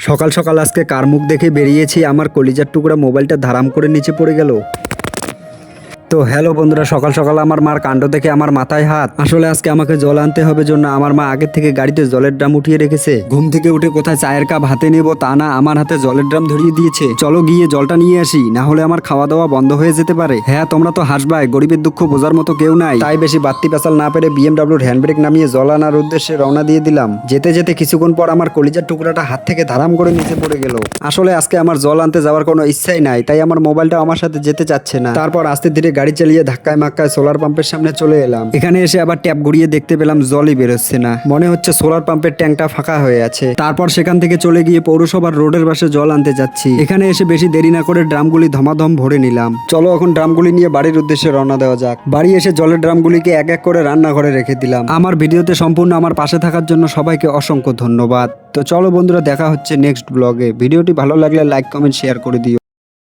সকাল সকাল আজকে কার মুখ দেখে বেরিয়েছি, আমার কলিজার টুকরা মোবাইলটা ধারাম করে নিচে পড়ে গেল। তো হ্যালো বন্ধুরা, সকাল সকাল আমার মার কাণ্ড দেখে আমার মাথায় হাত। আসলে আজকে আমাকে জল আনতে হবে জন্য আমার মা আগের থেকে গাড়িতে জলের ড্রাম উঠিয়ে রেখেছে। ঘুম থেকে উঠে কোথায় চায়ের কাপ হাতে নেব তা না, আমার হাতে জলের ড্রাম ধরিয়ে দিয়েছে। চলো গিয়ে জলটা নিয়ে আসি, না হলে আমার খাওয়া দাওয়া বন্ধ হয়ে যেতে পারে। হ্যাঁ, তোমরা তো হাসবাই, গরিবের দুঃখ বোঝার মতো কেউ নাই। তাই বেশি বাত্তি পেঁচাল না পেরে বিএমডাব্লিউর হ্যান্ডব্রেক নামিয়ে জল আনার উদ্দেশ্যে রওনা দিয়ে দিলাম। যেতে যেতে কিছুক্ষণ পর আমার কলিজার টুকরাটা হাত থেকে ধারাম করে নিচে পড়ে গেল। আসলে আজকে আমার জল আনতে যাওয়ার কোনো ইচ্ছাই নাই, তাই আমার মোবাইলটা আমার সাথে যেতে চাচ্ছে না। তারপর আস্তে ধীরে গাড়ি চালিয়ে ধাক্কায় মাক্কায় সোলার পাম্পের সামনে চলে এলাম। এখানে এসে আবার ট্যাপ ঘুরিয়ে দেখতে পেলাম জলই বেরোচ্ছে না। মনে হচ্ছে সোলার পাম্পের ট্যাঙ্কটা ফাঁকা হয়ে আছে। তারপর সেখান থেকে চলে গিয়ে পৌরসভার রোডের পাশে জল আনতে যাচ্ছি। এখানে এসে বেশি দেরি না করে ড্রামগুলি ধমাধম ভরে নিলাম। চলো এখন ড্রামগুলি নিয়ে বাড়ির উদ্দেশ্যে রওনা দেওয়া যাক। বাড়ি এসে জলের ড্রামগুলিকে এক এক করে রান্নাঘরে রেখে দিলাম। আমার ভিডিওতে সম্পূর্ণ আমার পাশে থাকার জন্য সবাইকে অসংখ্য ধন্যবাদ। তো চলো বন্ধুরা, দেখা হচ্ছে নেক্সট ব্লগে। ভিডিওটি ভালো লাগলে লাইক কমেন্ট শেয়ার করে দিও।